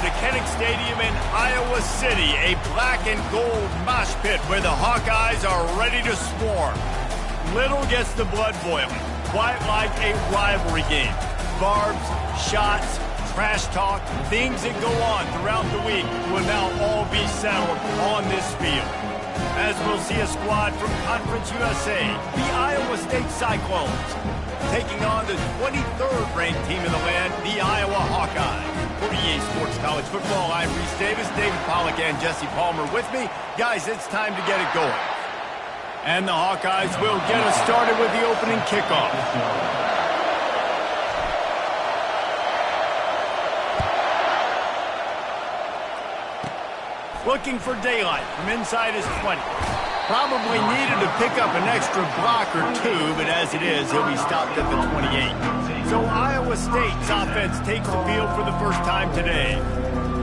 to Kinnick Stadium in Iowa City, a black and gold mosh pit where the Hawkeyes are ready to swarm. Little gets the blood boiling, quite like a rivalry game. Barbs, shots, trash talk, things that go on throughout the week will now all be settled on this field. As we'll see a squad from Conference USA, the Iowa State Cyclones, taking on the 23rd ranked team in the land, the Iowa Hawkeyes. For EA Sports College Football, I'm Reese Davis, David Pollack and Jesse Palmer with me. Guys, it's time to get it going. And the Hawkeyes will get us started with the opening kickoff. Looking for daylight from inside his 20. Probably needed to pick up an extra block or two, but as it is, he'll be stopped at the 28. So Iowa State's offense takes the field for the first time today.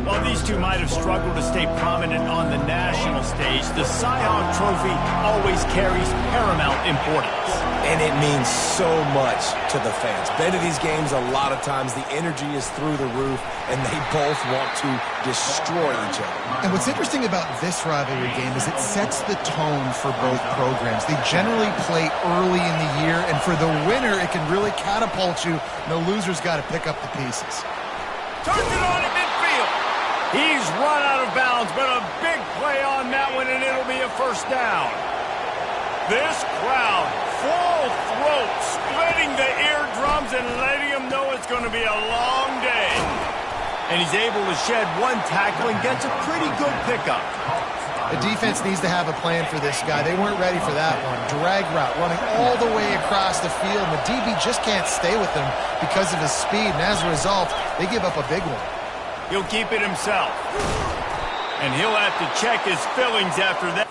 While these two might have struggled to stay prominent on the national stage, the Cy-Hawk Trophy always carries paramount importance. And it means so much to the fans. Been to these games a lot of times, the energy is through the roof, and they both want to destroy each other. And what's interesting about this rivalry game is it sets the tone for both programs. They generally play early in the year, and for the winner, it can really catapult you, and the loser's got to pick up the pieces. Turns it on in midfield. He's run out of bounds, but a big play on that one, and it'll be a first down. This crowd, full throat, splitting the eardrums and letting them know it's going to be a long day. And he's able to shed one tackle and gets a pretty good pickup. The defense needs to have a plan for this guy. They weren't ready for that one. Drag route, running all the way across the field, and the DB just can't stay with him because of his speed, and as a result, they give up a big one. He'll keep it himself. And he'll have to check his fillings after that.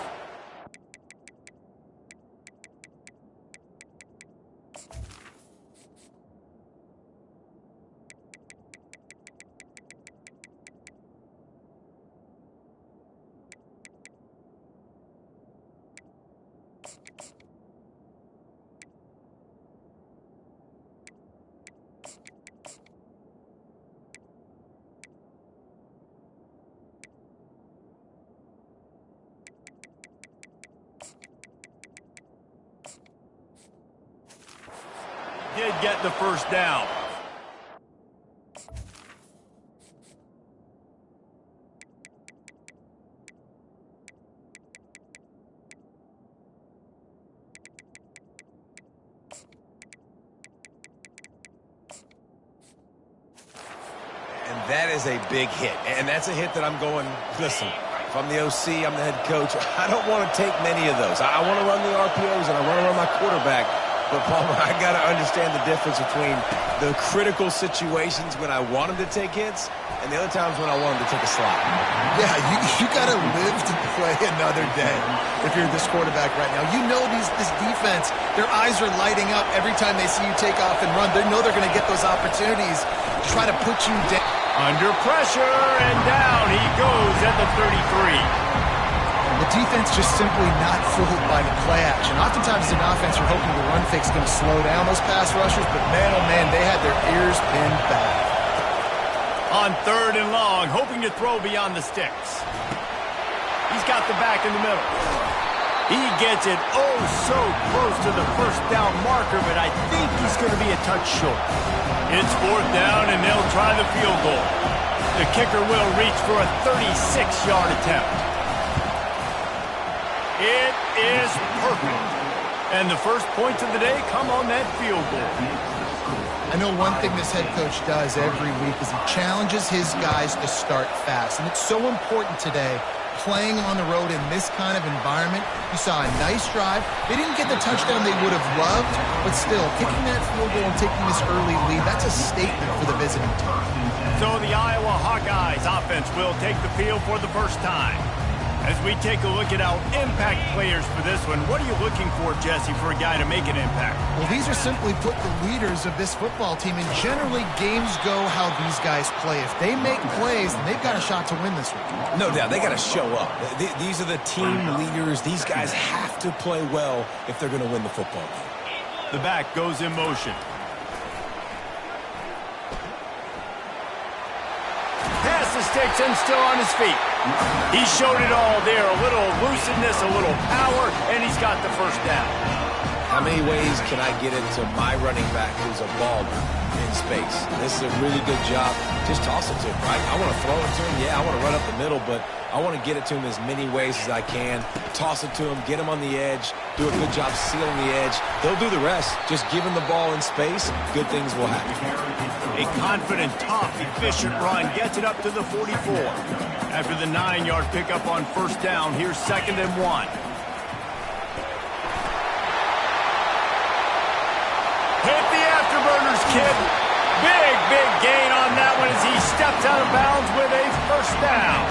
Did get the first down. And that is a big hit. And that's a hit that I'm going, listen, if I'm the OC, I'm the head coach, I don't want to take many of those. I want to run the RPOs and I want to run my quarterback. But, Palmer, I got to understand the difference between the critical situations when I want him to take hits and the other times when I want him to take a slot. Yeah, you got to live to play another day if you're this quarterback right now. You know this defense, their eyes are lighting up every time they see you take off and run. They know they're going to get those opportunities to try to put you down. Under pressure, and down he goes at the 33. The defense just simply not fooled by the play action. Oftentimes as an offense, you're hoping the run fake's going to slow down those pass rushers, but man, oh man, they had their ears pinned back. On 3rd and long, hoping to throw beyond the sticks. He's got the back in the middle. He gets it oh so close to the first down marker, but I think he's going to be a touch short. It's 4th down, and they'll try the field goal. The kicker will reach for a 36-yard attempt. It is perfect. And the first points of the day come on that field goal. I know one thing this head coach does every week is he challenges his guys to start fast. And it's so important today, playing on the road in this kind of environment. You saw a nice drive. They didn't get the touchdown they would have loved, but still, kicking that field goal and taking this early lead, that's a statement for the visiting team. So the Iowa Hawkeyes offense will take the field for the first time. As we take a look at our impact players for this one, what are you looking for, Jesse, for a guy to make an impact? Well, these are simply put the leaders of this football team, and generally games go how these guys play. If they make plays, then they've got a shot to win this one. No doubt, they got to show up. These are the team leaders. These guys have to play well if they're going to win the football game. The back goes in motion. Pass is sticks and still on his feet. He showed it all there. A little elusiveness, a little power, and he's got the first down. How many ways can I get it to my running back who's a baller in space? This is a really good job. Just toss it to him, right? I want to throw it to him. Yeah, I want to run up the middle, but I want to get it to him as many ways as I can. Toss it to him, get him on the edge, do a good job sealing the edge. They'll do the rest. Just give him the ball in space, good things will happen. A confident, tough, efficient run gets it up to the 44. After the 9-yard pickup on first down, here's 2nd and 1. Hit the afterburners, kid. Big gain on that one as he steps out of bounds with a first down.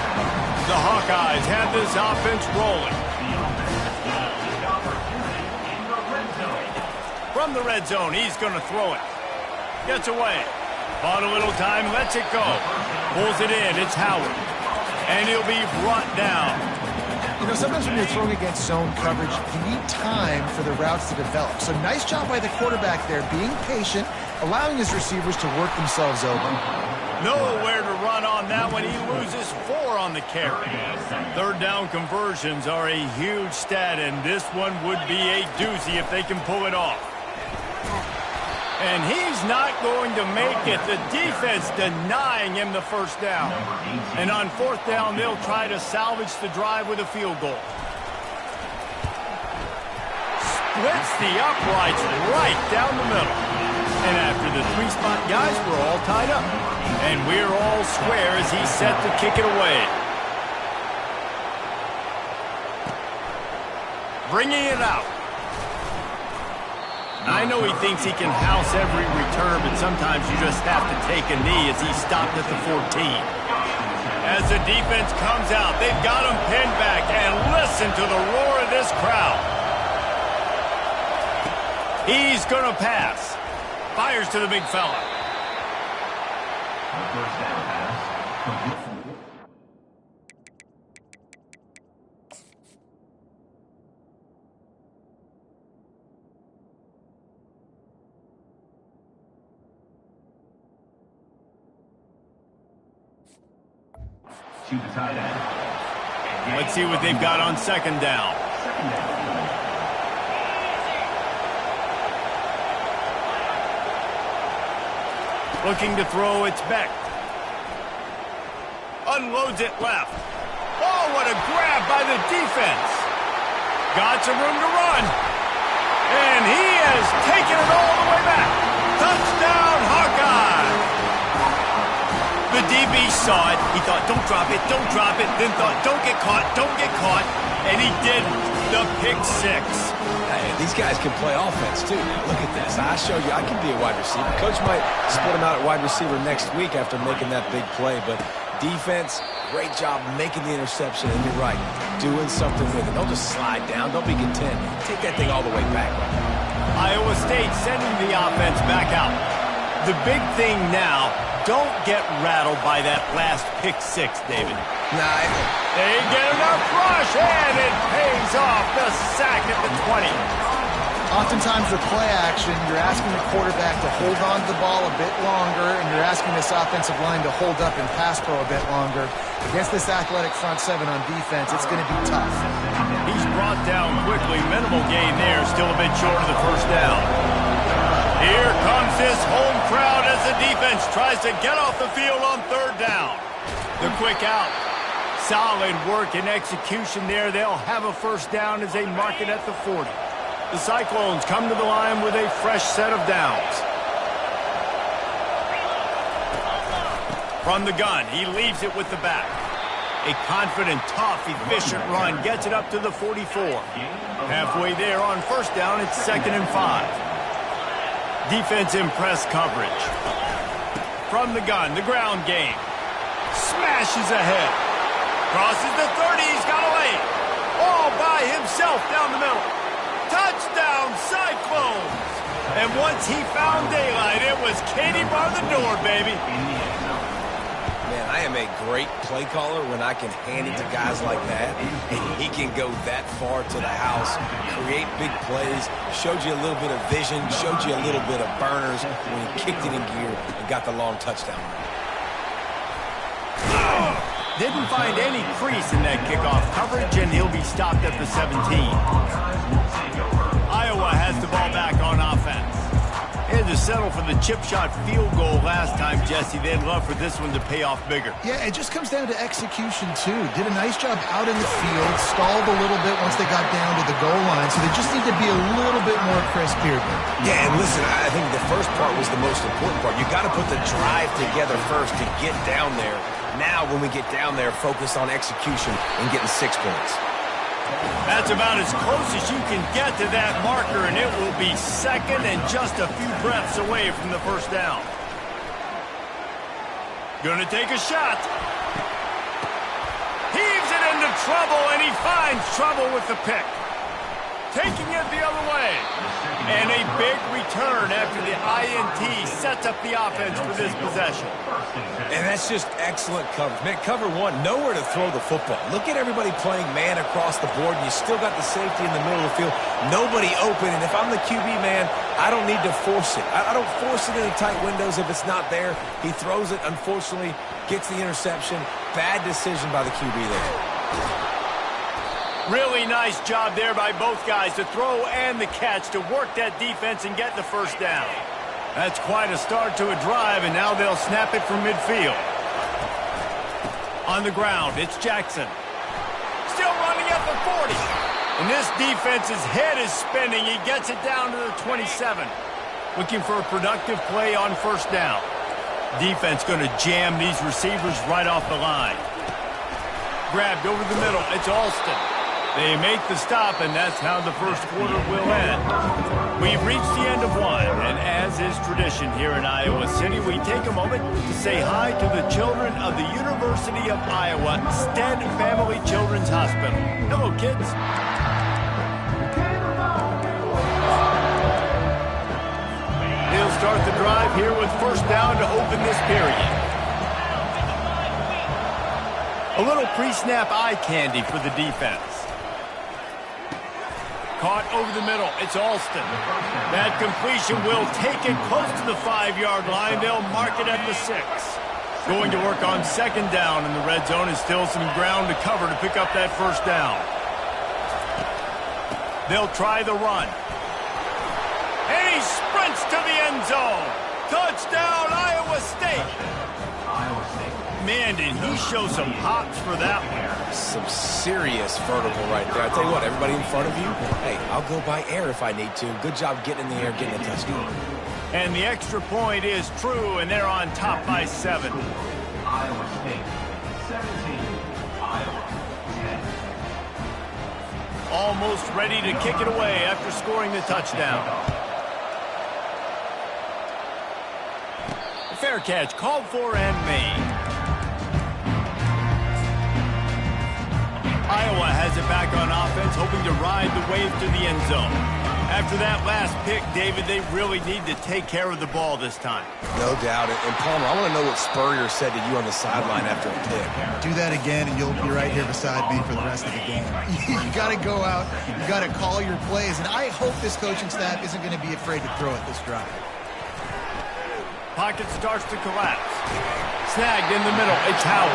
The Hawkeyes have this offense rolling. From the red zone, he's going to throw it. Gets away. Bought a little time, lets it go. Pulls it in, it's Howard. And he'll be brought down. You know, sometimes when you're throwing against zone coverage, you need time for the routes to develop. So nice job by the quarterback there, being patient, allowing his receivers to work themselves open. Nowhere to run on that one. He loses 4 on the carry. Third down conversions are a huge stat, and this one would be a doozy if they can pull it off. And he's not going to make it. The defense denying him the first down. And on 4th down, they'll try to salvage the drive with a field goal. Splits the uprights right down the middle. And after the 3-spot guys, we're all tied up. And we're all square as he's set to kick it away. Bringing it out. I know he thinks he can house every return, but sometimes you just have to take a knee as he stopped at the 14. As the defense comes out, they've got him pinned back, and listen to the roar of this crowd. He's going to pass. Fires to the big fella. Let's see what they've got on 2nd down. Looking to throw, it's Beck. Unloads it left. Oh, what a grab by the defense. Got some room to run. And he has taken it all the way back. Touchdown, Hawkeye. The DB saw it. He thought, don't drop it, then thought, don't get caught, and he didn't. The pick 6. Hey, these guys can play offense, too. Now, look at this. I showed you I can be a wide receiver. Coach might split him out at wide receiver next week after making that big play, but defense, great job making the interception, and you're right, doing something with it. Don't just slide down. Don't be content. Take that thing all the way back. Iowa State sending the offense back out. The big thing now, don't get rattled by that last pick 6, David. Nah, they get enough rush, and it pays off. The sack at the 20. Oftentimes with play action, you're asking the quarterback to hold on to the ball a bit longer, and you're asking this offensive line to hold up and pass pro a bit longer. Against this athletic front 7 on defense, it's going to be tough. He's brought down quickly. Minimal gain there, still a bit short of the first down. Here comes this home crowd as the defense tries to get off the field on 3rd down. The quick out. Solid work and execution there. They'll have a first down as they mark it at the 40. The Cyclones come to the line with a fresh set of downs. From the gun, he leaves it with the back. A confident, tough, efficient run gets it up to the 44. Halfway there on first down, it's 2nd and 5. Defense in press coverage. From the gun, the ground game. Smashes ahead. Crosses the 30, he's got a lane. All by himself down the middle. Touchdown, Cyclones! And once he found daylight, it was Katie bar the door, baby. Man, I am a great play caller when I can hand it to guys like that. And he can go that far to the house, create big plays, showed you a little bit of vision, showed you a little bit of burners when he kicked it in gear and got the long touchdown. Didn't find any crease in that kickoff coverage, and he'll be stopped at the 17. Iowa has the ball back on offense. Had to settle for the chip shot field goal last time, Jesse. They'd love for this one to pay off bigger. Yeah, it just comes down to execution, too. Did a nice job out in the field, stalled a little bit once they got down to the goal line, so they just need to be a little bit more crisp here. Yeah, and listen, I think the first part was the most important part. You got to put the drive together first to get down there. Now, when we get down there, focus on execution and getting 6 points. That's about as close as you can get to that marker, and it will be second and just a few breaths away from the first down. Gonna take a shot. Heaves it into trouble, and he finds trouble with the pick. Taking it the other way. And a big return after the INT sets up the offense for this possession. And that's just excellent coverage. Man, cover one, nowhere to throw the football. Look at everybody playing man across the board, and you still got the safety in the middle of the field. Nobody open, and if I'm the QB, man, I don't need to force it. I don't force it in the tight windows if it's not there. He throws it, unfortunately, gets the interception. Bad decision by the QB there. Really nice job there by both guys, the throw and the catch, to work that defense and get the first down. That's quite a start to a drive, and now they'll snap it from midfield. On the ground, it's Jackson. Still running at the 40. And this defense's head is spinning. He gets it down to the 27. Looking for a productive play on first down. Defense going to jam these receivers right off the line. Grabbed over the middle. It's Alston. They make the stop, and that's how the first quarter will end. We've reached the end of one, and as is tradition here in Iowa City, we take a moment to say hi to the children of the University of Iowa Stead Family Children's Hospital. Hello, kids. He'll start the drive here with first down to open this period. A little pre-snap eye candy for the defense. Caught over the middle. It's Alston. That completion will take it close to the 5-yard line. They'll mark it at the 6. Going to work on second down in the red zone, is still some ground to cover to pick up that first down. They'll try the run. And he sprints to the end zone. Touchdown, Iowa State. Man, did he show some hops for that one. Some serious vertical right there. I tell you what, everybody in front of you, hey, I'll go by air if I need to. Good job getting in the air, getting a touchdown. And the extra point is true, and they're on top by 7. Iowa State, 17, Iowa 10. Almost ready to kick it away after scoring the touchdown. Fair catch called for and made. Iowa has it back on offense, hoping to ride the wave to the end zone. After that last pick, David, they really need to take care of the ball this time. No doubt. And Palmer, I want to know what Spurrier said to you on the sideline after a pick. Do that again, and you'll be right here beside me for the rest of the game. You got to go out. You got to call your plays, and I hope this coaching staff isn't going to be afraid to throw it this drive. Pocket starts to collapse. Snagged in the middle. It's Howard.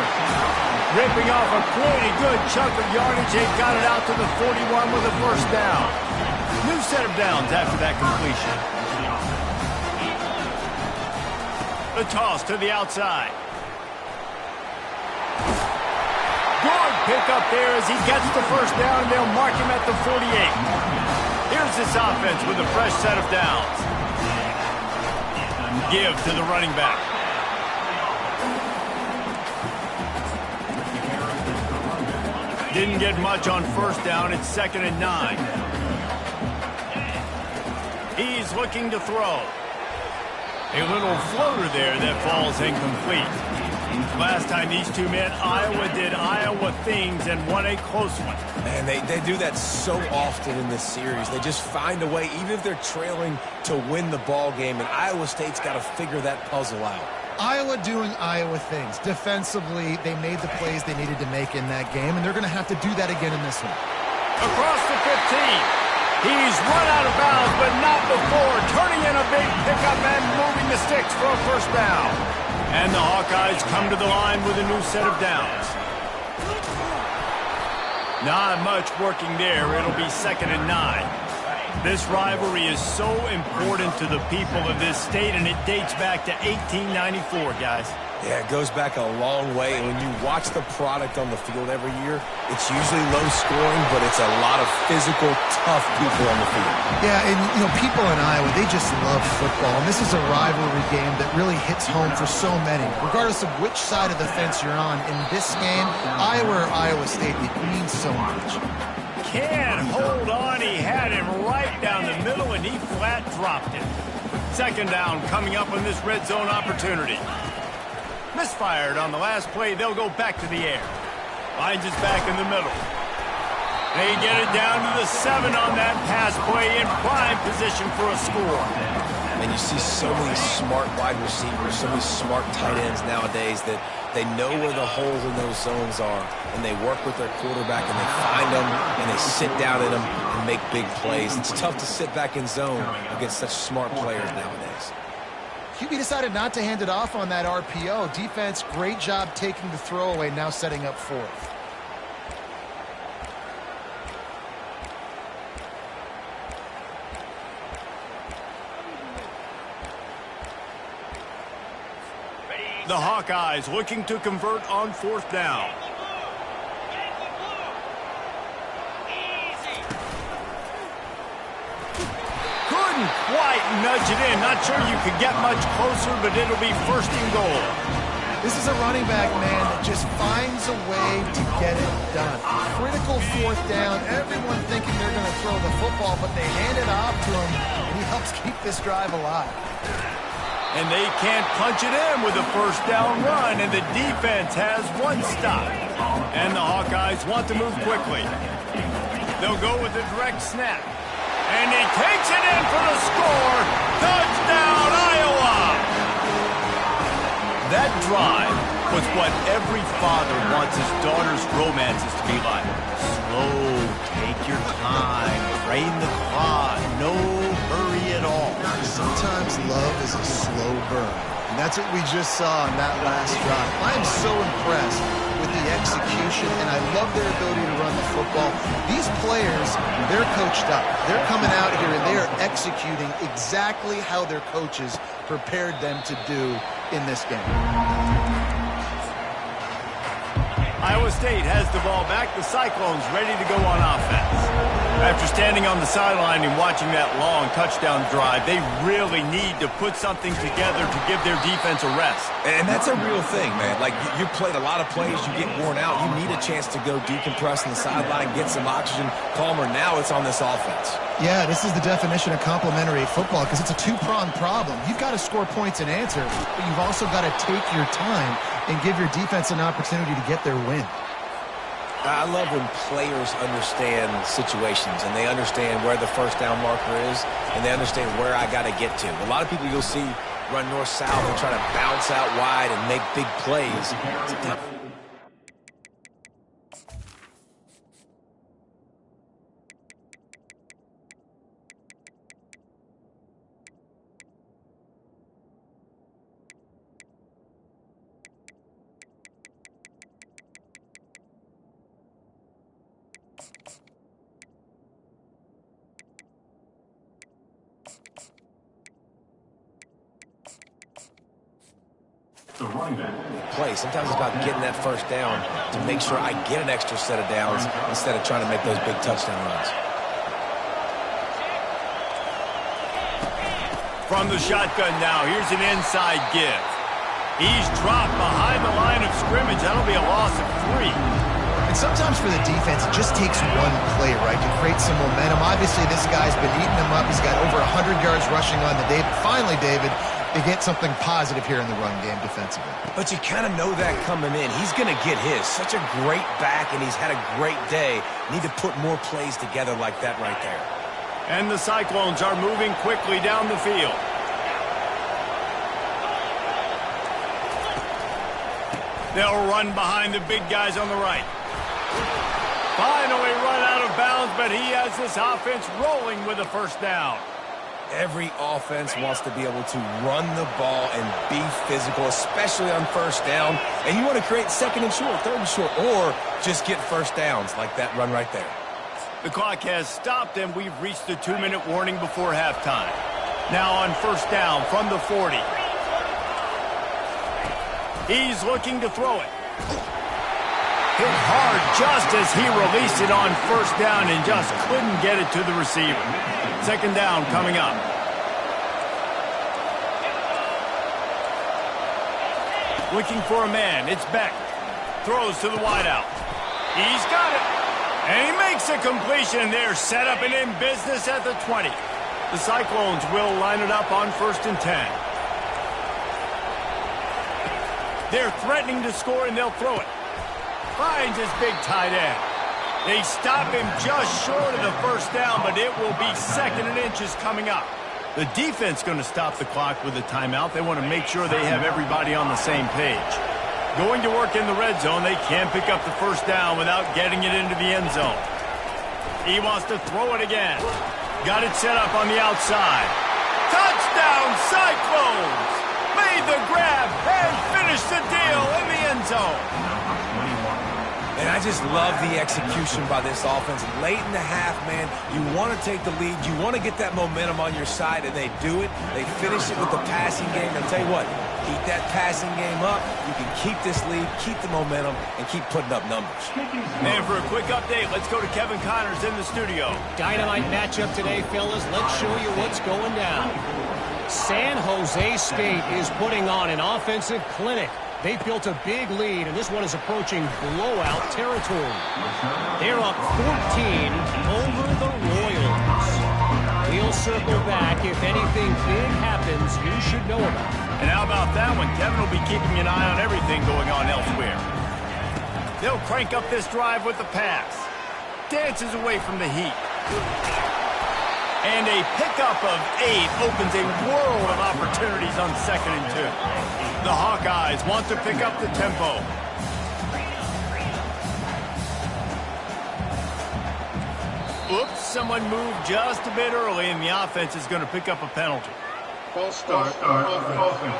Ripping off a pretty good chunk of yardage. They've got it out to the 41 with a first down. New set of downs after that completion. The toss to the outside. Good pickup there as he gets the first down, and they'll mark him at the 48. Here's this offense with a fresh set of downs. Give to the running back. Didn't get much on first down. It's 2nd and 9. He's looking to throw. A little floater there that falls incomplete. Last time these two met, Iowa did Iowa things and won a close one. Man, they do that so often in this series. They just find a way, even if they're trailing, to win the ball game. And Iowa State's got to figure that puzzle out. Iowa doing Iowa things. Defensively, they made the plays they needed to make in that game, and they're going to have to do that again in this one. Across the 15. He's run out of bounds, but not before. Turning in a big pickup and moving the sticks for a first down. And the Hawkeyes come to the line with a new set of downs. Not much working there. It'll be 2nd and 9. This rivalry is so important to the people of this state, and it dates back to 1894, guys. Yeah, it goes back a long way, and when you watch the product on the field every year, it's usually low scoring, but it's a lot of physical, tough people on the field. Yeah, and, people in Iowa, they just love football, and this is a rivalry game that really hits home for so many. Regardless of which side of the fence you're on, in this game, Iowa or Iowa State, it means so much. Can't hold on. He had him right down the middle, and he flat dropped it. 2nd down coming up on this red zone opportunity. Misfired on the last play. They'll go back to the air. Finds his back in the middle. They get it down to the 7 on that pass play in prime position for a score. And you see so many smart wide receivers, so many smart tight ends nowadays that they know where the holes in those zones are, and they work with their quarterback, and they find them, and they sit down in them and make big plays. It's tough to sit back in zone against such smart players nowadays. QB decided not to hand it off on that RPO. Defense, great job taking the throwaway, now setting up 4th. The Hawkeyes looking to convert on 4th down. Couldn't quite nudge it in. Not sure you could get much closer, but it'll be 1st and goal. This is a running back, man, that just finds a way to get it done. Critical 4th down. Everyone thinking they're going to throw the football, but they hand it off to him, and he helps keep this drive alive. And they can't punch it in with a 1st down run, and the defense has 1 stop. And the Hawkeyes want to move quickly. They'll go with a direct snap. And he takes it in for the score. Touchdown, Iowa! That drive was what every father wants his daughter's romances to be like. Slow, take your time, drain the clock, no hurry at all. Sometimes love is a slow burn, and that's what we just saw in that last drive. I am so impressed with the execution, and I love their ability to run the football. These players, they're coached up. They're coming out here, and they are executing exactly how their coaches prepared them to do in this game. Iowa State has the ball back. The Cyclones ready to go on offense. After standing on the sideline and watching that long touchdown drive, they really need to put something together to give their defense a rest. And that's a real thing, man. Like, you played a lot of plays, you get worn out. You need a chance to go decompress on the sideline, get some oxygen, calmer. Now it's on this offense. Yeah, this is the definition of complementary football because it's a two-pronged problem. You've got to score points and answer, but you've also got to take your time and give your defense an opportunity to get their win. I love when players understand situations and they understand where the 1st down marker is and they understand where I got to get to. A lot of people you'll see run north-south and try to bounce out wide and make big plays. The running back. Play. Sometimes it's about getting that 1st down to make sure I get an extra set of downs instead of trying to make those big touchdown runs. From the shotgun now, here's an inside give. He's dropped behind the line of scrimmage. That'll be a loss of 3. And sometimes for the defense, it just takes one play, right, to create some momentum. Obviously, this guy's been eating them up. He's got over 100 yards rushing on the day. Finally, David, they get something positive here in the run game defensively. But you kind of know that coming in. He's going to get his. Such a great back, and he's had a great day. Need to put more plays together like that right there. And the Cyclones are moving quickly down the field. They'll run behind the big guys on the right. Finally run out of bounds, but he has this offense rolling with a 1st down. Every offense wants to be able to run the ball and be physical, especially on first down. And you want to create second and short, third and short, or just get first downs like that run right there. The clock has stopped, and we've reached the 2-minute warning before halftime. Now on first down from the 40. He's looking to throw it. Hit hard just as he released it on first down and just couldn't get it to the receiver. Second down coming up. Looking for a man. It's Beck. Throws to the wideout. He's got it. And he makes a completion. They're set up and in business at the 20. The Cyclones will line it up on 1st and 10. They're threatening to score, and they'll throw it. Finds his big tight end. They stop him just short of the first down, but it will be 2nd and inches coming up. The defense going to stop the clock with a timeout. They want to make sure they have everybody on the same page. Going to work in the red zone. They can't pick up the first down without getting it into the end zone. He wants to throw it again. Got it set up on the outside. Touchdown, Cyclones! Made the grab and finished the deal in the end zone. And I just love the execution by this offense. Late in the half, man, you want to take the lead. You want to get that momentum on your side, and they do it. They finish it with the passing game. And I'll tell you what, keep that passing game up. You can keep this lead, keep the momentum, and keep putting up numbers. And for a quick update, let's go to Kevin Connors in the studio. Dynamite matchup today, fellas. Let's show you what's going down. San Jose State is putting on an offensive clinic. They've built a big lead, and this one is approaching blowout territory. They're up 14 over the Royals. We'll circle back. If anything big happens, you should know about it. And how about that one? Kevin will be keeping an eye on everything going on elsewhere. They'll crank up this drive with the pass. Dances away from the heat. And a pickup of 8 opens a world of opportunities on 2nd and 2. The Hawkeyes want to pick up the tempo. Oops, someone moved just a bit early, and the offense is going to pick up a penalty. False start. Offense.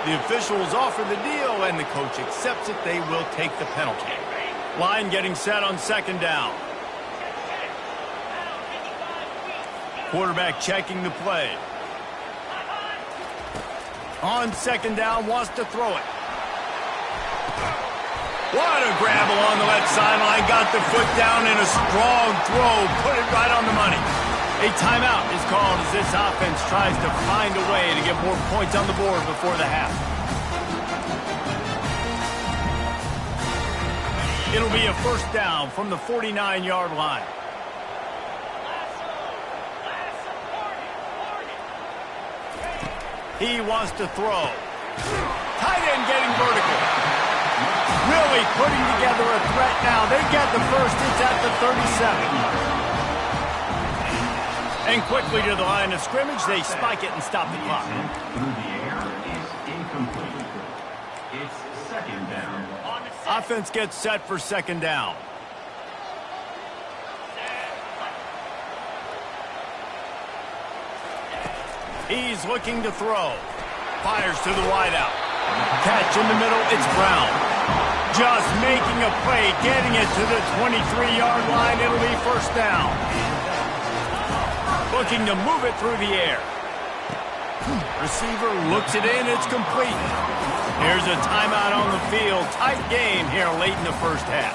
The officials offer the deal, and the coach accepts it. They will take the penalty. Line getting set on 2nd down. Quarterback checking the play. On 2nd down, wants to throw it. What a grab along the left sideline. Got the foot down in a strong throw. Put it right on the money. A timeout is called as this offense tries to find a way to get more points on the board before the half. It'll be a first down from the 49-yard line. He wants to throw. Tight end getting vertical. Really putting together a threat now. They get the first. It's at the 37. And quickly to the line of scrimmage, they spike it and stop the clock. Through the air is incomplete. It's 2nd down. Offense gets set for 2nd down. He's looking to throw. Fires to the wideout. Catch in the middle, it's Brown. Just making a play, getting it to the 23-yard line. It'll be first down. Looking to move it through the air. Receiver looks it in, it's complete. Here's a timeout on the field. Tight game here late in the first half.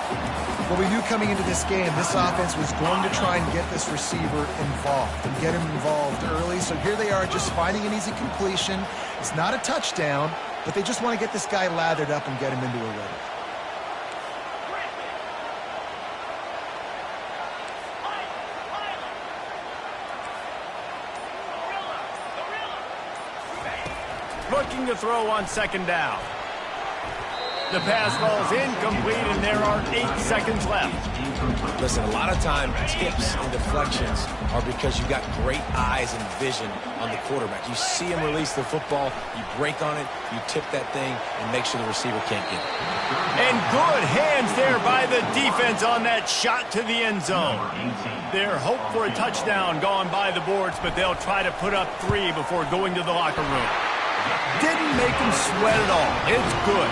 Well, we knew coming into this game, this offense was going to try and get this receiver involved and get him involved early. So here they are just finding an easy completion. It's not a touchdown, but they just want to get this guy lathered up and get him into a rhythm. Looking to throw on 2nd down. The pass ball's incomplete, and there are 8 seconds left. Listen, a lot of time, tips and deflections are because you got great eyes and vision on the quarterback. You see him release the football, you break on it, you tip that thing, and make sure the receiver can't get it. And good hands there by the the defense on that shot to the end zone. Their hope for a touchdown gone by the boards, but they'll try to put up 3 before going to the locker room. Didn't make them sweat at all. It's good.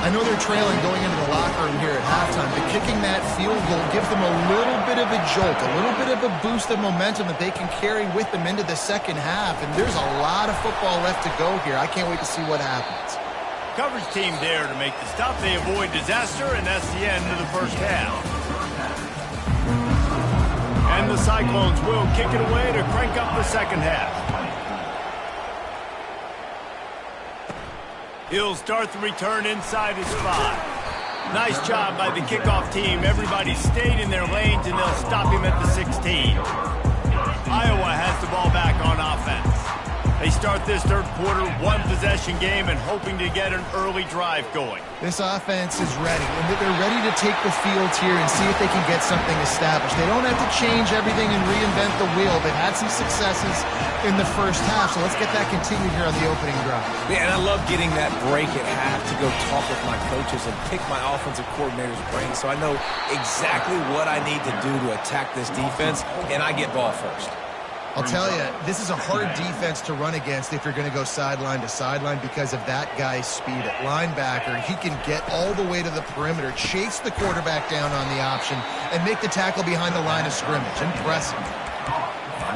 I know they're trailing going into the locker room here at halftime, but kicking that field goal gives them a little bit of a jolt, a little bit of a boost of momentum that they can carry with them into the second half, and there's a lot of football left to go here. I can't wait to see what happens. Coverage team there to make the stop. They avoid disaster, and that's the end of the first half. And the Cyclones will kick it away to crank up the second half. He'll start the return inside his 5. Nice job by the kickoff team. Everybody stayed in their lanes, and they'll stop him at the 16. Iowa has the ball back on offense. They start this third quarter, one-possession game, and hoping to get an early drive going. This offense is ready, and they're ready to take the field here and see if they can get something established. They don't have to change everything and reinvent the wheel. They've had some successes in the first half, so let's get that continued here on the opening drive. Yeah, and I love getting that break at half to go talk with my coaches and pick my offensive coordinator's brain so I know exactly what I need to do to attack this defense, and I get ball first. I'll tell you, this is a hard defense to run against if you're going to go sideline to sideline because of that guy's speed at linebacker. He can get all the way to the perimeter, chase the quarterback down on the option, and make the tackle behind the line of scrimmage. Impressive.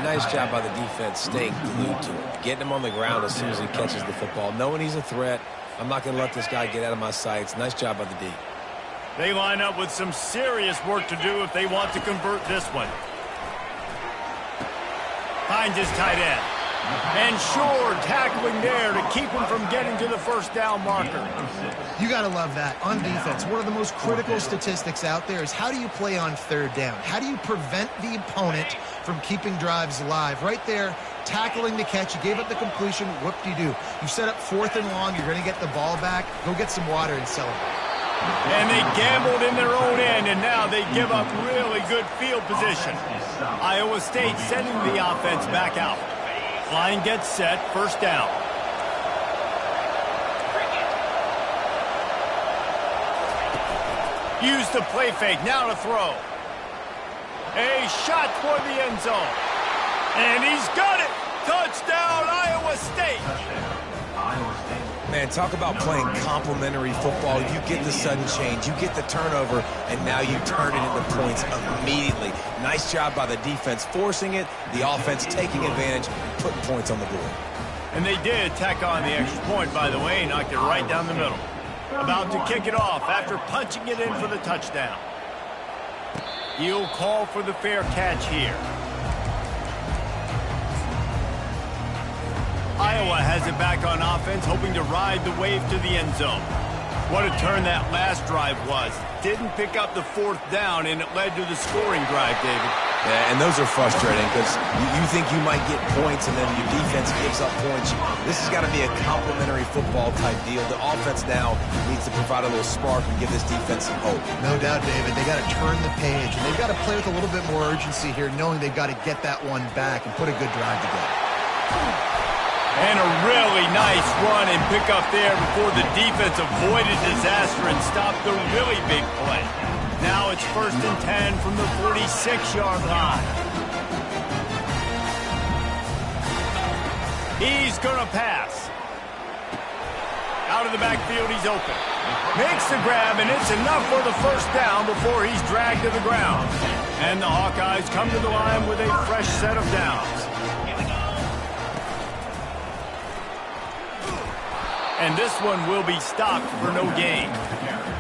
Nice job by the defense staying glued to him, getting him on the ground as soon as he catches the football, knowing he's a threat. I'm not going to let this guy get out of my sights. Nice job by the D. They line up with some serious work to do if they want to convert this one. Finds his tight end. And sure, tackling there to keep him from getting to the first down marker. You got to love that. On defense, one of the most critical statistics out there is how do you play on third down? How do you prevent the opponent from keeping drives alive? Right there, tackling the catch. You gave up the completion. Whoop-de-doo. You set up 4th and long. You're going to get the ball back. Go get some water and celebrate. And they gambled in their own end, and now they give up really good field position. Iowa State sending the offense back out. Line gets set, first down. Use the play fake, now to throw. A shot toward the end zone. And he's got it! Touchdown, Iowa State! Man, talk about playing complementary football. You get the sudden change, you get the turnover, and now you turn it into points immediately. Nice job by the defense forcing it, the offense taking advantage, putting points on the board. And they did tack on the extra point, by the way, knocked it right down the middle. About to kick it off after punching it in for the touchdown. He'll call for the fair catch here. Iowa has it back on offense, hoping to ride the wave to the end zone. What a turn that last drive was. Didn't pick up the 4th down, and it led to the scoring drive, David. Yeah, and those are frustrating because you think you might get points, and then your defense gives up points. This has got to be a complementary football type deal. The offense now needs to provide a little spark and give this defense some hope. No doubt, David. They got to turn the page, and they've got to play with a little bit more urgency here, knowing they've got to get that one back and put a good drive together. And a really nice run and pick up there before the defense avoided disaster and stopped the really big play. Now it's 1st and 10 from the 46-yard line. He's going to pass. Out of the backfield, he's open. Makes the grab, and it's enough for the first down before he's dragged to the ground. And the Hawkeyes come to the line with a fresh set of downs. And this one will be stopped for no gain.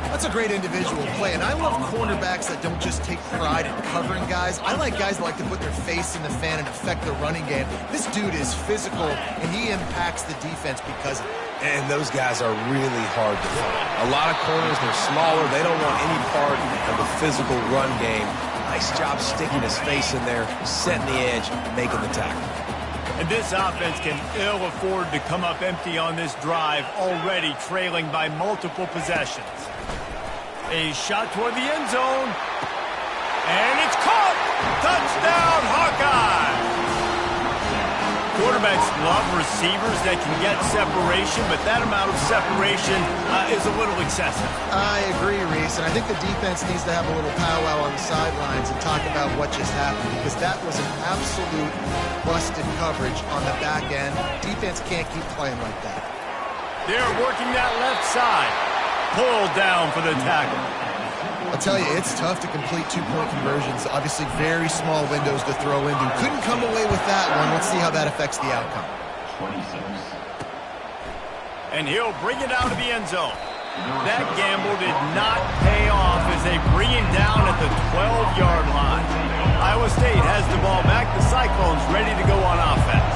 That's a great individual play, and I love cornerbacks that don't just take pride in covering guys. I like guys that like to put their face in the fan and affect the running game. This dude is physical, and he impacts the defense because of it. And those guys are really hard to find. A lot of corners, they're smaller. They don't want any part of the physical run game. Nice job sticking his face in there, setting the edge, making the tackle. And this offense can ill afford to come up empty on this drive, already trailing by multiple possessions. A shot toward the end zone. And it's caught! Touchdown, Hawkeye! Quarterbacks love receivers that can get separation, but that amount of separation is a little excessive. I agree, Reese, and I think the defense needs to have a little powwow on the sidelines and talk about what just happened, because that was an absolute busted coverage on the back end. Defense can't keep playing like that. They're working that left side. Pulled down for the tackle. I'll tell you, it's tough to complete two-point conversions. Obviously, very small windows to throw into. Couldn't come away with that one. Let's see how that affects the outcome. 26. And he'll bring it out of the end zone. That gamble did not pay off as they bring him down at the 12-yard line. Iowa State has the ball back. The Cyclones ready to go on offense.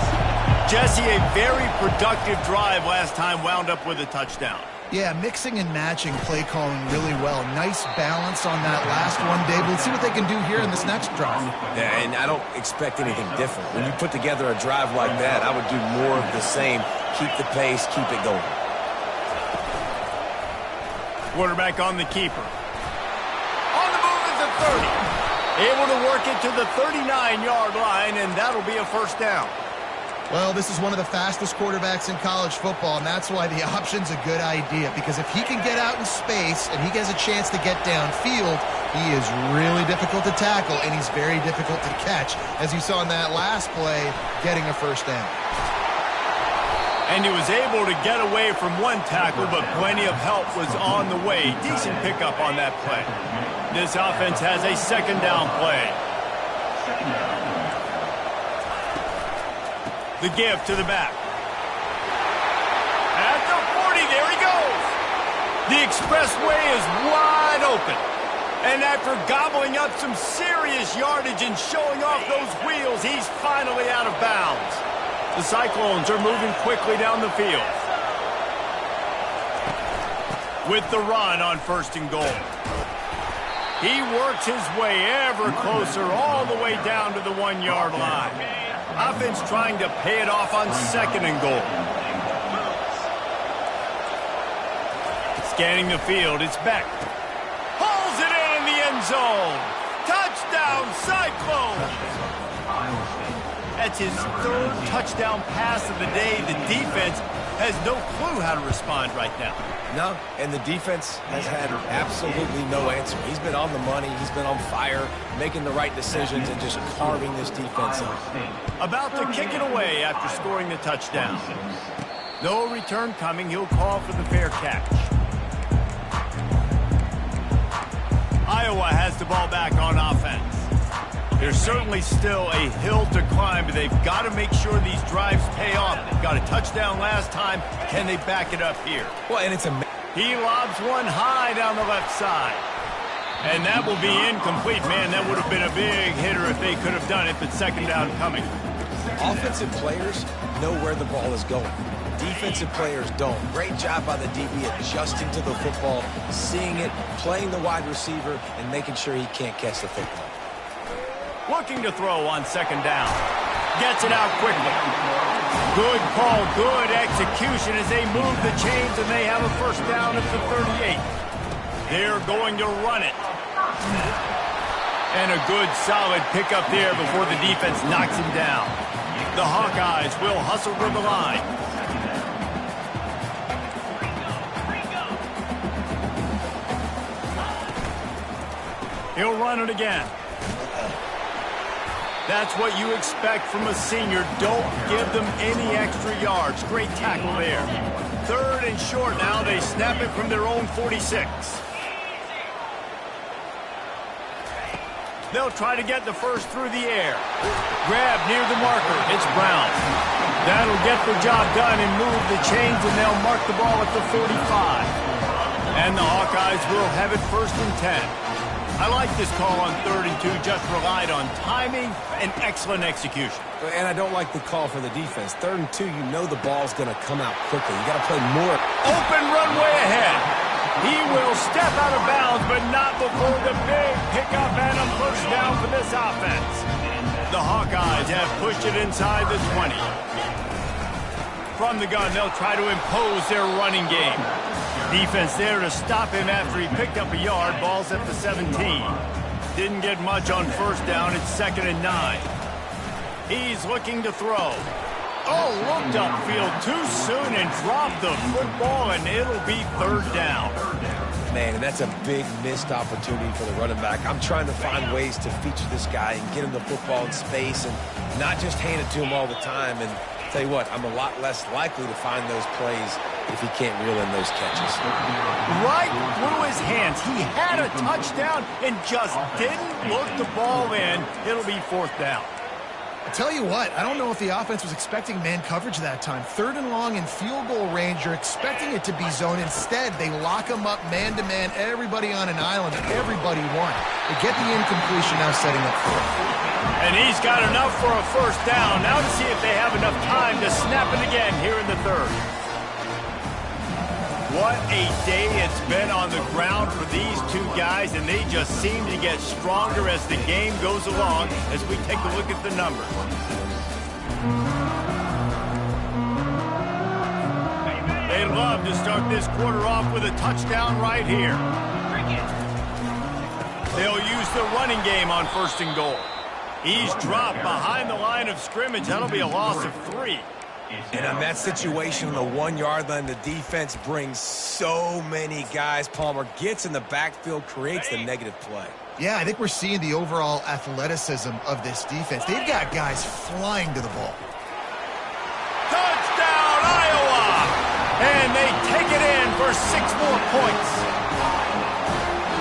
Jesse, a very productive drive last time, wound up with a touchdown. Yeah, mixing and matching play calling really well. Nice balance on that last one, Dave. Let's see what they can do here in this next drive. Yeah, and I don't expect anything different. When you put together a drive like that, I would do more of the same. Keep the pace, keep it going. Quarterback on the keeper. On the move is the 30. Able to work it to the 39-yard line, and that'll be a first down. Well, this is one of the fastest quarterbacks in college football, and that's why the option's a good idea, because if he can get out in space and he gets a chance to get downfield, he is really difficult to tackle, and he's very difficult to catch, as you saw in that last play, getting a first down. And he was able to get away from one tackle, but plenty of help was on the way. Decent pickup on that play. This offense has a second down play. The give to the back. At the 40, there he goes. The expressway is wide open. And after gobbling up some serious yardage and showing off those wheels, he's finally out of bounds. The Cyclones are moving quickly down the field. With the run on first and goal. He works his way ever closer all the way down to the 1-yard line. Offense trying to pay it off on second and goal. Scanning the field, it's Beck. Pulls it in the end zone. Touchdown, Cyclones! That's his third touchdown pass of the day. The defense has no clue how to respond right now. No, and the defense has had absolutely no answer. He's been on the money. He's been on fire, making the right decisions and just carving this defense up. About to kick it away after scoring the touchdown. No return coming. He'll call for the fair catch. Iowa has the ball back on offense. There's certainly still a hill to climb, but they've got to make sure these drives pay off. Got a touchdown last time. Can they back it up here? Well, and it's a... He lobs one high down the left side. And that will be incomplete. Man, that would have been a big hitter if they could have done it, but second down coming. Offensive players know where the ball is going. Defensive players don't. Great job by the DB adjusting to the football, seeing it, playing the wide receiver, and making sure he can't catch the football. Looking to throw on second down. Gets it out quickly. Good call, good execution as they move the chains and they have a first down at the 38. They're going to run it. And a good solid pickup there before the defense knocks him down. The Hawkeyes will hustle to the line. He'll run it again. That's what you expect from a senior. Don't give them any extra yards. Great tackle there. Third and short now. They snap it from their own 46. They'll try to get the first through the air. Grab near the marker. It's Brown. That'll get the job done and move the chains, and they'll mark the ball at the 45. And the Hawkeyes will have it first and 10. I like this call on 3rd and 2. Just relied on timing and excellent execution. And I don't like the call for the defense. 3rd and 2, you know the ball's going to come out quickly. You got to play more. Open runway ahead. He will step out of bounds, but not before the big pickup and a first down for this offense. The Hawkeyes have pushed it inside the 20. From the gun, they'll try to impose their running game. Defense there to stop him after he picked up a yard. Ball's at the 17. Didn't get much on first down. It's 2nd and 9. He's looking to throw. Oh, looked upfield too soon and dropped the football, and it'll be third down. Man, and that's a big missed opportunity for the running back. I'm trying to find ways to feature this guy and get him the football in space and not just hand it to him all the time. And tell you what, I'm a lot less likely to find those plays if he can't reel in those catches. Right through his hands. He had a touchdown and just didn't look the ball in. It'll be fourth down. I tell you what, I don't know if the offense was expecting man coverage that time. Third and long in field goal range, you're expecting it to be zone. Instead, they lock him up man-to-man, everybody on an island, everybody won. They get the incompletion, now setting up for it. And he's got enough for a first down. Now to see if they have enough time to snap it again here in the third. What a day it's been on the ground for these two guys, and they just seem to get stronger as the game goes along as we take a look at the numbers. They love to start this quarter off with a touchdown right here. They'll use the running game on first and goal. He's dropped behind the line of scrimmage. That'll be a loss of 3. And on that situation, on the 1 yard line, the defense brings so many guys. Palmer gets in the backfield, creates the negative play. Yeah, I think we're seeing the overall athleticism of this defense. They've got guys flying to the ball. Touchdown, Iowa! And they take it in for 6 more points.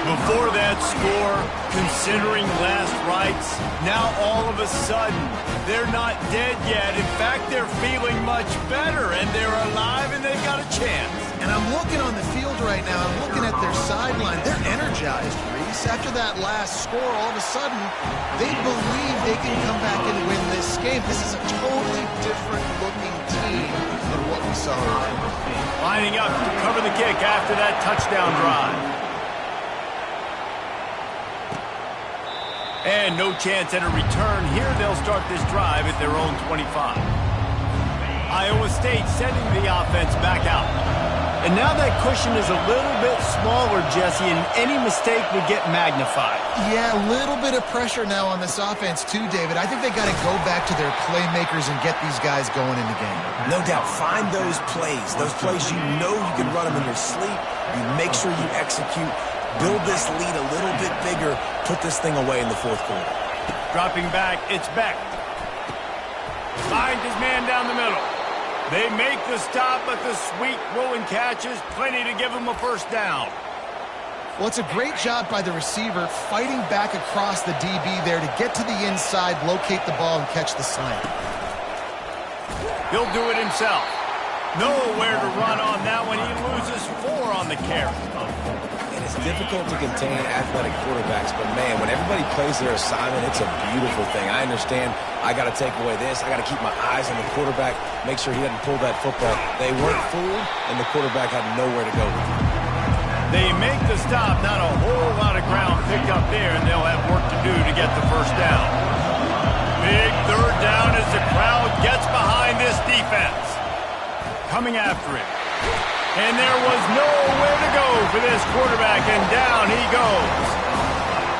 Before that score, considering last rites, now all of a sudden, they're not dead yet. In fact, they're feeling much better, and they're alive, and they've got a chance. And I'm looking on the field right now. I'm looking at their sideline. They're energized, Reese. After that last score, all of a sudden, they believe they can come back and win this game. This is a totally different-looking team than what we saw earlier. Lining up to cover the kick after that touchdown drive. And no chance at a return. Here they'll start this drive at their own 25. Iowa State sending the offense back out. And now that cushion is a little bit smaller, Jesse, and any mistake would get magnified. Yeah, a little bit of pressure now on this offense too, David. I think they got to go back to their playmakers and get these guys going in the game. No doubt. Find those plays you know you can run them in your sleep. You make sure you execute. Build this lead a little bit bigger. Put this thing away in the fourth quarter. Dropping back, it's Beck. Finds his man down the middle. They make the stop, but the sweet rolling catch is plenty to give him a first down. Well, it's a great job by the receiver fighting back across the DB there to get to the inside, locate the ball, and catch the slant. He'll do it himself. Nowhere to run on that one. He loses 4 on the carry. It's difficult to contain athletic quarterbacks, but man, when everybody plays their assignment, it's a beautiful thing. I understand I got to take away this. I got to keep my eyes on the quarterback, make sure he doesn't pull that football. They weren't fooled, and the quarterback had nowhere to go with it. They make the stop. Not a whole lot of ground picked up there, and they'll have work to do to get the first down. Big third down as the crowd gets behind this defense. Coming after it. And there was nowhere to go for this quarterback, and down he goes.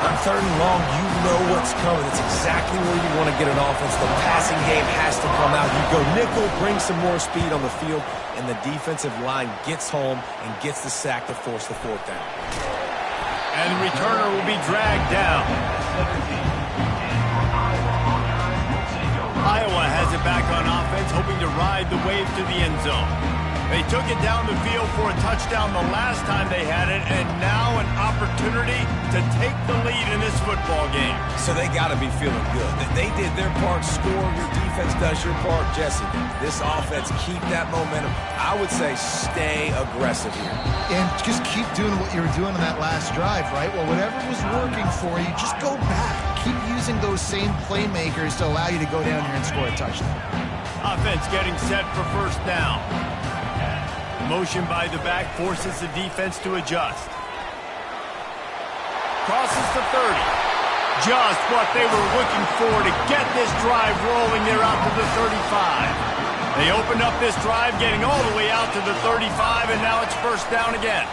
On third and long, you know what's coming. It's exactly where you want to get an offense. The passing game has to come out. You go nickel, bring some more speed on the field, and the defensive line gets home and gets the sack to force the fourth down. And the returner will be dragged down. Iowa has it back on offense, hoping to ride the wave to the end zone. They took it down the field for a touchdown the last time they had it, and now an opportunity to take the lead in this football game. So they got to be feeling good. They did their part, score, your defense does your part. Jesse, this offense, keep that momentum. I would say stay aggressive here. And just keep doing what you were doing on that last drive, right? Well, whatever was working for you, just go back. Keep using those same playmakers to allow you to go down here and score a touchdown. Offense getting set for first down. Motion by the back forces the defense to adjust. Crosses the 30. Just what they were looking for to get this drive rolling there out to the 35. They opened up this drive getting all the way out to the 35, and now it's first down again.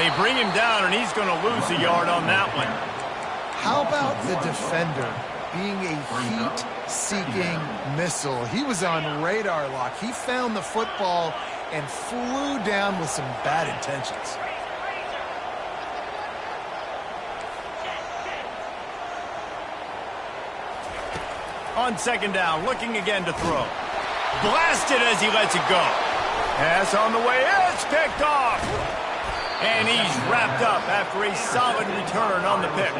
They bring him down, and he's going to lose a yard on that one. How about the defender being a heat-seeking missile. He was on radar lock. He found the football and flew down with some bad intentions. On second down, looking again to throw. Blasted as he lets it go. Pass on the way, it's picked off. And he's wrapped up after a solid return on the pick.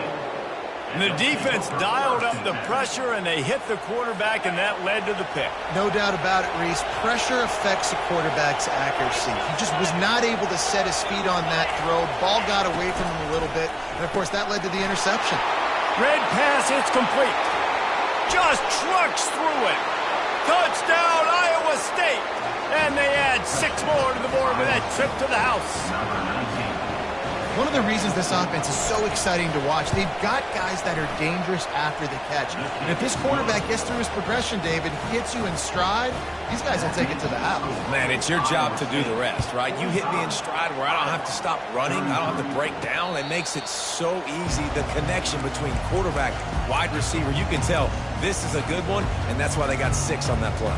And the defense dialed up the pressure, and they hit the quarterback, and that led to the pick. No doubt about it, Reese. Pressure affects a quarterback's accuracy. He just was not able to set his feet on that throw. Ball got away from him a little bit, and, of course, that led to the interception. Red pass, it's complete. Just trucks through it. Touchdown, Iowa State. And they add 6 more to the board with that trip to the house. One of the reasons this offense is so exciting to watch, they've got guys that are dangerous after the catch. And if this quarterback gets through his progression, David, hits you in stride, these guys will take it to the house. Man, it's your job to do the rest, right? You hit me in stride where I don't have to stop running. I don't have to break down. It makes it so easy. The connection between quarterback, wide receiver, you can tell this is a good one, and that's why they got 6 on that play.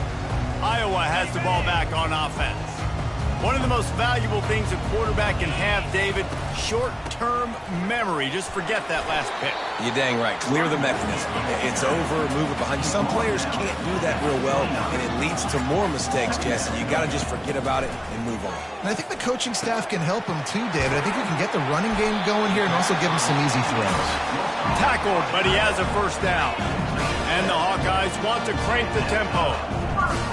Iowa has the ball back on offense. One of the most valuable things a quarterback can have, David, short-term memory. Just forget that last pick. You're dang right. Clear the mechanism. It's over, move it behind you. Some players can't do that real well, and it leads to more mistakes, Jesse. You got to just forget about it and move on. And I think the coaching staff can help him too, David. I think we can get the running game going here and also give him some easy throws. Tackled, but he has a first down. And the Hawkeyes want to crank the tempo.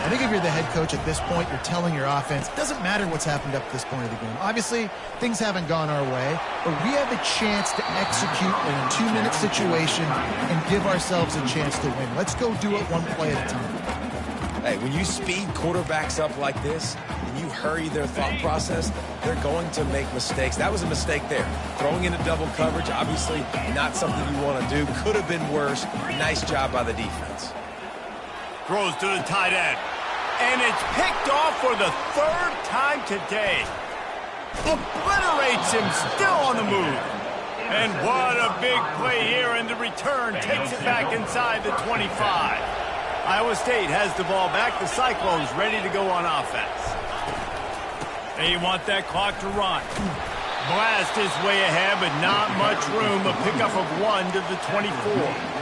I think if you're the head coach at this point, you're telling your offense, it doesn't matter what's happened up to this point of the game. Obviously, things haven't gone our way, but we have a chance to execute in a 2-minute situation and give ourselves a chance to win. Let's go do it one play at a time. Hey, when you speed quarterbacks up like this and you hurry their thought process, they're going to make mistakes. That was a mistake there. Throwing into double coverage, obviously not something you want to do. Could have been worse. Nice job by the defense. Throws to the tight end. And it's picked off for the 3rd time today. Obliterates him, still on the move. And what a big play here, and the return takes it back inside the 25. Iowa State has the ball back. The Cyclones ready to go on offense. They want that clock to run. Blast his way ahead, but not much room. A pickup of 1 to the 24.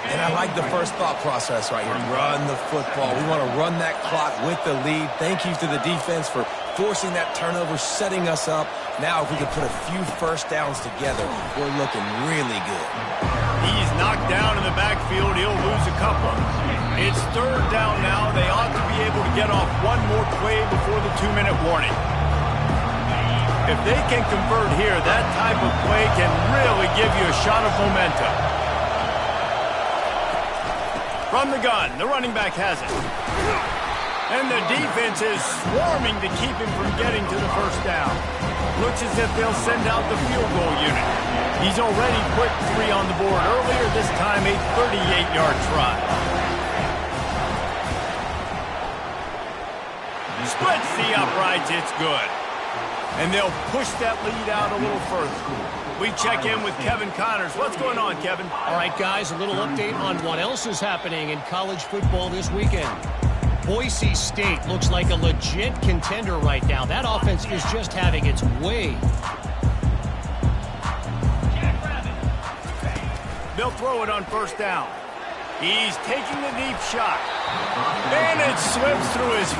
And I like the first thought process right here. Run the football. We want to run that clock with the lead. Thank you to the defense for forcing that turnover, setting us up. Now, if we can put a few first downs together, we're looking really good. He's knocked down in the backfield. He'll lose a couple. It's 3rd down now. They ought to be able to get off one more play before the 2-minute warning. If they can convert here, that type of play can really give you a shot of momentum. From the gun, the running back has it. And the defense is swarming to keep him from getting to the first down. Looks as if they'll send out the field goal unit. He's already put 3 on the board earlier, this time a 38-yard try. Splits the uprights, it's good. And they'll push that lead out a little further. We check in with Kevin Connors. What's going on, Kevin? All right, guys, a little update on what else is happening in college football this weekend. Boise State looks like a legit contender right now. That offense is just having its way. They'll throw it on first down. He's taking the deep shot. And it slips through his...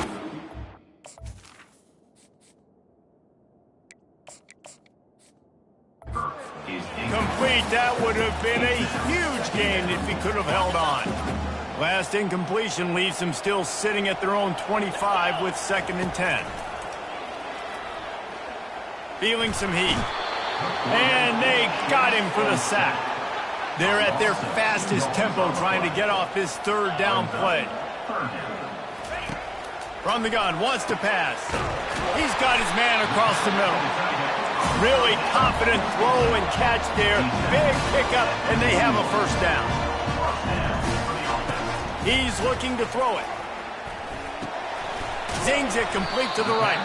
Complete. That would have been a huge gain if he could have held on. Last incompletion leaves them still sitting at their own 25 with 2nd and 10. Feeling some heat. And they got him for the sack. They're at their fastest tempo trying to get off his 3rd down play. From the gun, wants to pass. He's got his man across the middle. Really confident throw and catch there. Big pickup, and they have a first down. He's looking to throw it. Zings it complete to the right.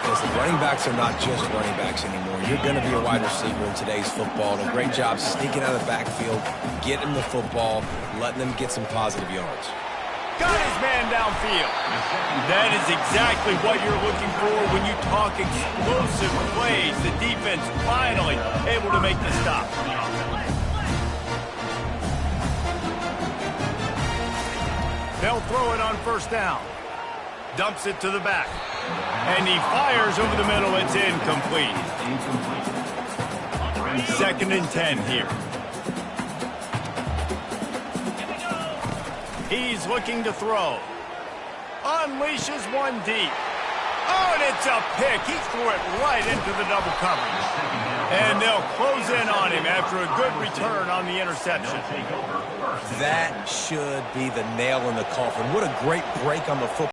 The Listen, running backs are not just running backs anymore. You're going to be a wide receiver in today's football. And a great job sneaking out of the backfield, getting the football, letting them get some positive yards. Got his man downfield. That is exactly what you're looking for when you talk explosive plays. The defense finally able to make the stop. They'll throw it on first down. Dumps it to the back. And he fires over the middle. It's incomplete. 2nd and 10 here. He's looking to throw. Unleashes one deep. Oh, and it's a pick. He threw it right into the double coverage. And they'll close in on him after a good return on the interception. That should be the nail in the coffin. What a great break on the football.